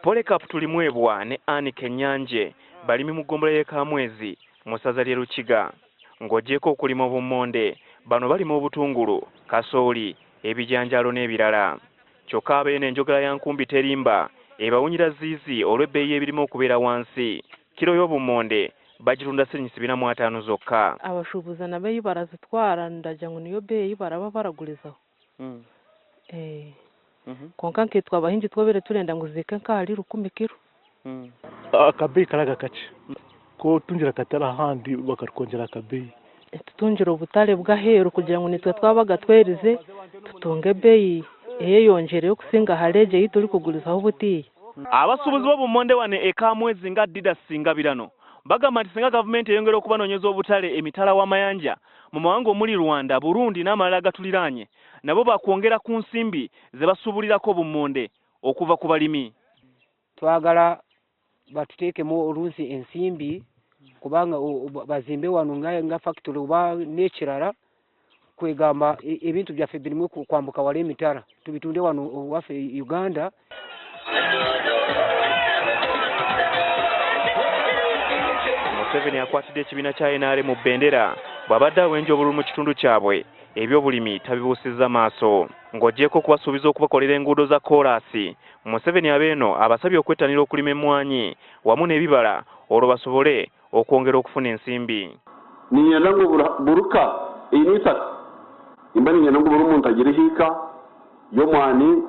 Polycarp Tulimwebwa ne Annie Kenyanje balimi mu ggombolola y'e Kamwezi mu ssaza ly'e Lukiga. Ng'oggyeko okulima obummonde, bano balima obutungulu, kasooli, ebijanjaalo n'ebirala. Kyokka abeene enjogera ya nkumbi terimba ebawunyira ziizi olw'ebbeeyi ebirimo okubeera wansi. Kiro y'obummonde bagitunda ssenyisi 45 zokka. Abashubuza na beeyi barazitwara ndagira ngu niyo beeyi baraba baragulizaho. Konka nkitwe abahingi twobere turenda ngu zike nk'ahari 10 kiro. Akabeeyi karaga kake ko tungira katara ahandi bakarukongera akabeeyi. Tutungira obutale bw'aheeru kugira ngu nitwe twabaga twerize tutunge ebbeeyi eyeyongereyo kusinga haleege yi turi kugulizaho butiya. Abasuubuzi b'obummonde wano e Kamwezi nga Didas Singabirano bagamba nti singa gavumenti eyongera okubanoonyeza obutale emitala w'amayanja mu mawanga omuli Rwanda, Burundi n'amalala agatuliraanye, nabo bakwongera ku nsimbi ze basuubulirako obummonde okuva ku balimi. Twagala batuteekemu oluusi ensimbi kubanga bazimbe wano nga factory oba n'ekirala kwegamba ebintu byaffe birimu kwambuka wala emitala tubitunde wano waffe Uganda. Museveni akwatidde ekibiina kya NRM mu bbendera bw'abadde awenja obululu mu kitundu kyabwe eby'obulimi tabibuusizza maaso. Ng'oggyeko okubasuubiza okubakolera enguudo za koolaasi, Museveni abeeno abasabye okwettanira okulima emmwanyi wamu n'ebibala olwo basobole okwongera okufuna ensimbi. Ninyenda ngu buruka einitaka imba ninyenda ngu buri omuntu agire hiika y'omwani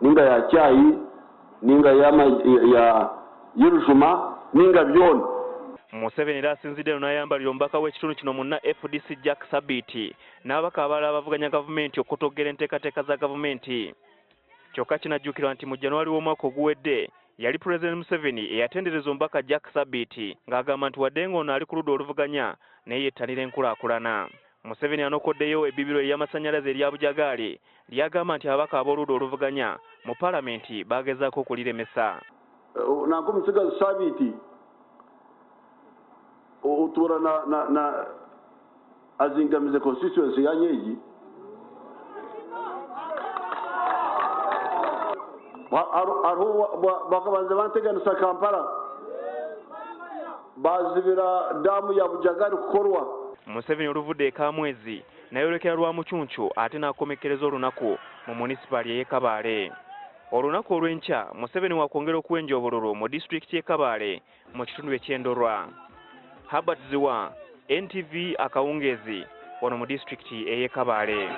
ninga ya cyayi ninga y'erujuma ninga byona. Museveni era asinzidde n'ayambalira omubaka w'ekitundu kino munna FDC Jack Sabiti n'ababaka abalala bavuganya gavumenti okutoggera enteekateeka za gavumenti. Kyokka kinajjukirwa nti mu January w'omwaka oguwedde yali President Museveni eyatendereza omubaka Jack Sabiti ng'agamba nti wadde ng'ono ali ku ludda oluvuganya naye yettanira enkulaakulana. Museveni anokoddeyo ebbibiro ery'amasannyalaze erya Bujagaali lyagamba nti ababaka ab'oludda oluvuganya mu Paalamenti baagezaako okuliremesa. Nanko Musigazi Sabiti otura na azingamize constituency ya Nyeji bakabanza banteganisa Kampala bazibira damu ya Bujagaali kukorwa. Museveni oluvudde e Kamwezi nayolekera lwa Mucuncu ate n'akomekkereza olunaku mu munisipali y'e Kabaale. Olunaku olw'enkya Museveni wakwongera okuwenja obululu mu disitulikiti y'e Kabaale mu kitundu eky'Endorwa. Herbert Ziwa, NTV Akawungezi, wano mu disitulikiti ey'e Kabaale.